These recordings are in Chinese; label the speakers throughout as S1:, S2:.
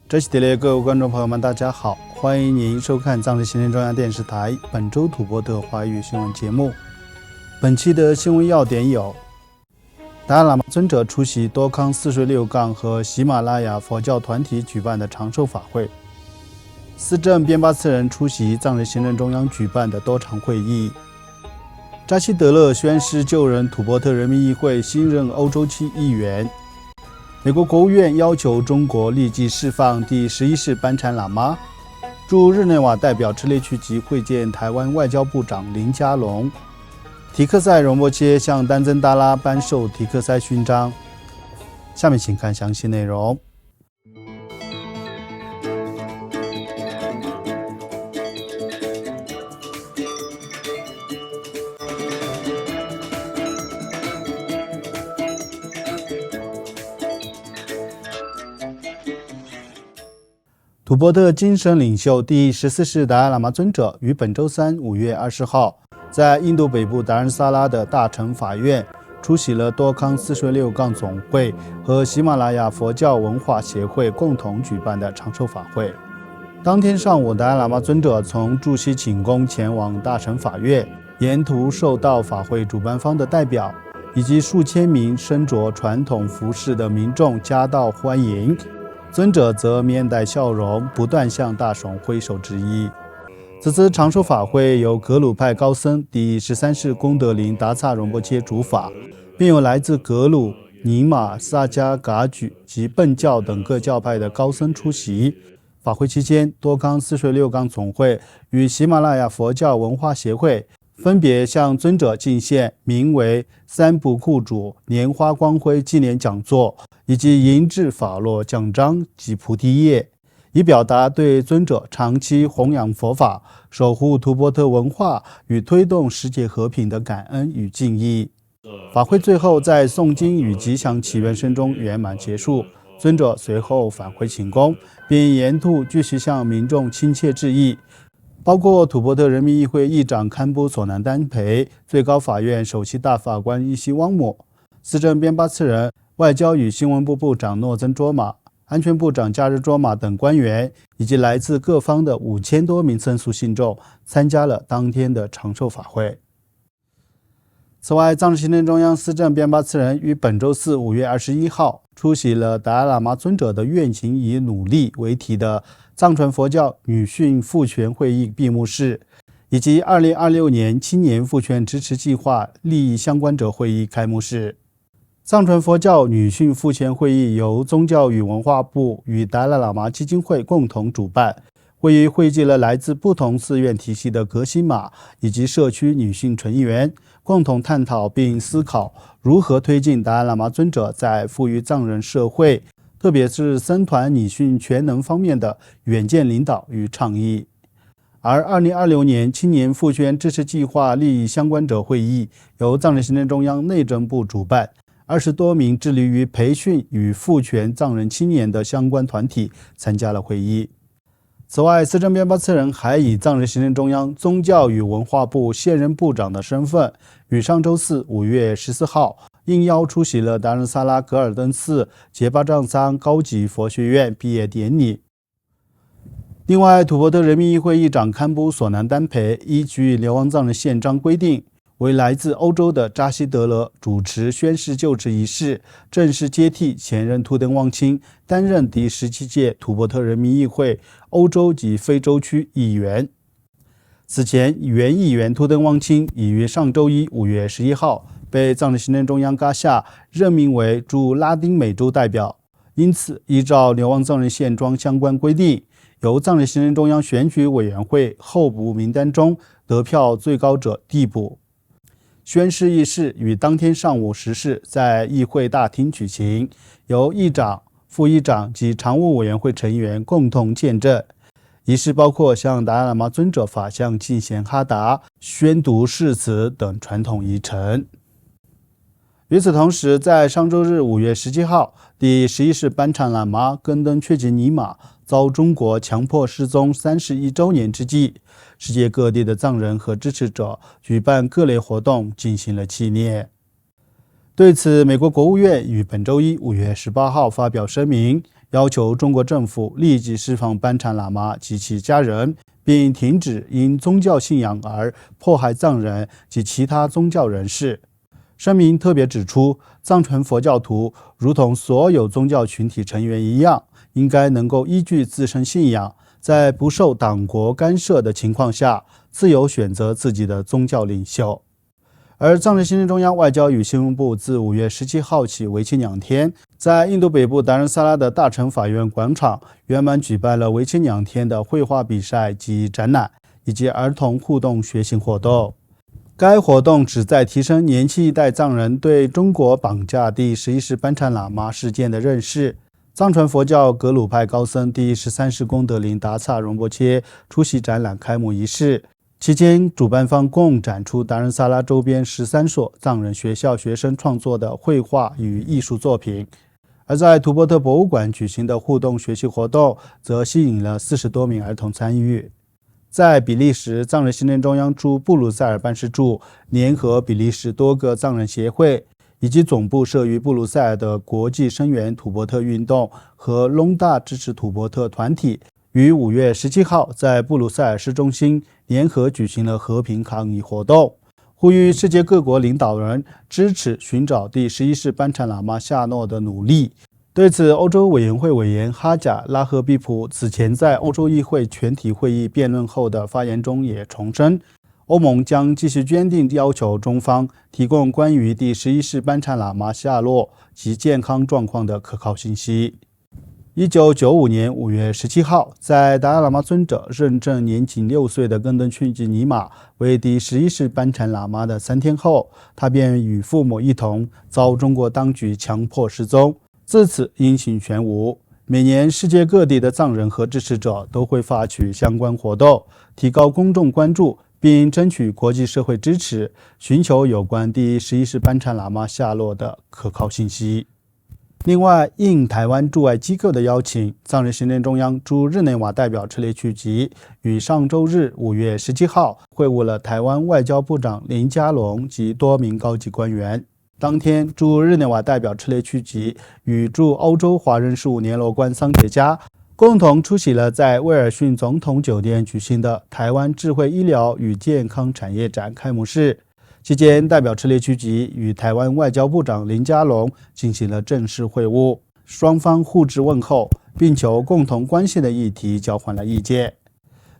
S1: 这期的各位观众朋友们，大家好，欢迎您收看藏人行政中央电视台本周吐蕃特华语新闻节目。本期的新闻要点有：达赖喇嘛尊者出席多康46杠和喜马拉雅佛教团体举办的长寿法会；司政边巴次仁出席藏人行政中央举办的多场会议；扎西德勒宣誓就任吐蕃特人民议会新任欧洲区议员；美国国务院要求中国立即释放第11世班禅喇嘛；驻日内瓦代表支类区集会见台湾外交部长林佳龙；提克塞荣波切向丹增达拉颁授提克塞勋章。下面请看详细内容。吐蕃特精神领袖第14世达赖喇嘛尊者于本周三5月20号在印度北部达仁萨拉的大乘法院出席了多康46杠总会和喜马拉雅佛教文化协会共同举办的长寿法会。当天上午，达赖喇嘛尊者从驻西寝宫前往大乘法院，沿途受到法会主办方的代表以及数千名身着传统服饰的民众夹道欢迎。尊者则面带笑容，不断向大众挥手致意。此次长寿法会由格鲁派高僧第13世功德林达萨荣波切主法，并有来自格鲁、尼玛、萨迦、噶举及苯教等各教派的高僧出席。法会期间，多康46杠总会与喜马拉雅佛教文化协会分别向尊者进献名为三不库主莲花光辉纪念讲座以及银质法络奖章及菩提叶，以表达对尊者长期弘扬佛法、守护吐蕃特文化与推动世界和平的感恩与敬意。法会最后在诵经与吉祥祈愿声中圆满结束。尊者随后返回寝宫，并沿途继续向民众亲切致意，包括吐蕃特人民议会议长堪布索南丹培、最高法院首席大法官伊西汪姆、司政边巴次仁、外交与新闻部部长诺增卓玛、安全部长加日卓玛等官员，以及来自各方的5000多名僧俗信众参加了当天的长寿法会。此外，藏人行政中央司政边巴次仁于本周四5月21号出席了达赖喇嘛尊者的愿景以努力为题的藏传佛教女性赋权会议闭幕式，以及2026年青年赋权支持计划利益相关者会议开幕式。藏传佛教女性赋权会议由宗教与文化部与达赖喇嘛基金会共同主办，会议汇集了来自不同寺院体系的革新玛以及社区女性成员，共同探讨并思考如何推进达赖喇嘛尊者在富裕藏人社会，特别是僧团女性全能方面的远见领导与倡议。而2026年青年赋权支持计划利益相关者会议由藏人行政中央内政部主办，20多名致力于培训与赋权藏人青年的相关团体参加了会议。此外，司政边巴次仁还以藏人行政中央宗教与文化部现任部长的身份，于上周四5月14号应邀出席了达仁萨拉格尔登寺杰巴藏桑高级佛学院毕业典礼。另外，吐蕃特人民议会议长堪布索南丹培依据流亡藏人宪章规定，为来自欧洲的扎西德勒主持宣誓就职仪式，正式接替前任图登旺钦担任第17届吐蕃特人民议会欧洲及非洲区议员。此前，原议员图登旺钦已于上周一5月11号被藏人行政中央噶夏任命为驻拉丁美洲代表，因此依照流亡藏人宪章相关规定，由藏人行政中央选举委员会候补名单中得票最高者递补。宣誓仪式于当天上午10时在议会大厅举行，由议长、副议长及常务委员会成员共同见证。仪式包括向达赖喇嘛尊者法像敬献哈达、宣读誓词等传统仪程。与此同时，在上周日5月17号，第11世班禅喇嘛根登却吉尼玛遭中国强迫失踪31周年之际，世界各地的藏人和支持者举办各类活动进行了纪念。对此，美国国务院于本周一5月18号发表声明，要求中国政府立即释放班禅喇嘛及其家人，并停止因宗教信仰而迫害藏人及其他宗教人士。声明特别指出，藏传佛教徒如同所有宗教群体成员一样，应该能够依据自身信仰，在不受党国干涉的情况下，自由选择自己的宗教领袖。而藏人行政中央外交与新闻部自5月17号起为期2天，在印度北部达仁萨拉的大乘法院广场圆满举办了为期2天的绘画比赛及展览，以及儿童互动学习活动。该活动旨在提升年轻一代藏人对中国绑架第11世班禅喇嘛事件的认识。藏传佛教格鲁派高僧第13世功德林达萨荣波切出席展览开幕仪式。期间，主办方共展出达仁萨拉周边13所藏人学校学生创作的绘画与艺术作品。而在图波特博物馆举行的互动学习活动，则吸引了40多名儿童参与。在比利时，藏人行政中央驻布鲁塞尔办事处联合比利时多个藏人协会，以及总部设于布鲁塞尔的国际声援土伯特运动和隆大支持土伯特团体，于5月17号在布鲁塞尔市中心联合举行了和平抗议活动，呼吁世界各国领导人支持寻找第11世班禅喇嘛夏诺的努力。对此，欧洲委员会委员哈贾拉赫毕普此前在欧洲议会全体会议辩论后的发言中也重申，欧盟将继续坚定要求中方提供关于第11世班禅喇嘛下落及健康状况的可靠信息。1995年5月17号，在达赖喇嘛尊者认证年仅6岁的根登曲吉尼玛为第11世班禅喇嘛的3天后，他便与父母一同遭中国当局强迫失踪，自此音信全无。每年世界各地的藏人和支持者都会发起相关活动，提高公众关注，并争取国际社会支持，寻求有关第11世班禅喇嘛下落的可靠信息。另外，应台湾驻外机构的邀请，藏人行政中央驻日内瓦代表车列曲吉于上周日5月17号会晤了台湾外交部长林佳龙及多名高级官员。当天，驻日内瓦代表车列曲吉与驻欧洲华人事务联络官桑杰加共同出席了在威尔逊总统酒店举行的台湾智慧医疗与健康产业展开幕式。期间，代表车列曲吉与台湾外交部长林佳龙进行了正式会晤，双方互致问候，并就共同关心的议题交换了意见。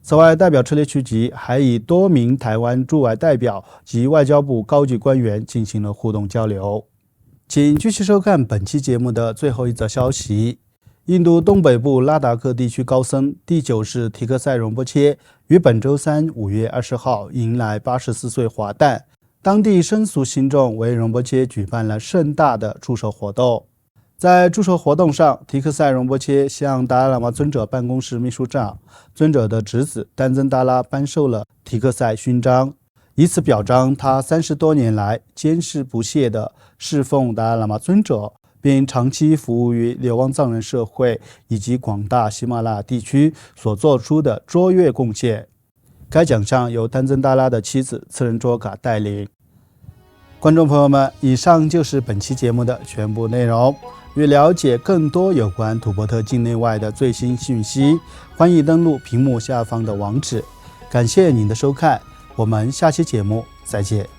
S1: 此外，代表车列曲吉还与多名台湾驻外代表及外交部高级官员进行了互动交流。请继续收看本期节目的最后一则消息。印度东北部拉达克地区高僧第9世提克塞荣波切于本周三5月20号迎来84岁华诞，当地生俗信众为荣波切举办了盛大的祝寿活动。在祝寿活动上，提克塞荣波切向达赖喇嘛尊者办公室秘书长、尊者的侄子丹增达拉颁授了提克塞勋章，以此表彰他30多年来坚持不懈地侍奉达赖喇嘛尊者，并长期服务于流亡藏人社会以及广大喜马拉雅地区所做出的卓越贡献。该奖项由丹增达拉的妻子次仁卓嘎带领。观众朋友们，以上就是本期节目的全部内容。欲了解更多有关土伯特境内外的最新讯息，欢迎登录屏幕下方的网址。感谢您的收看，我们下期节目再见。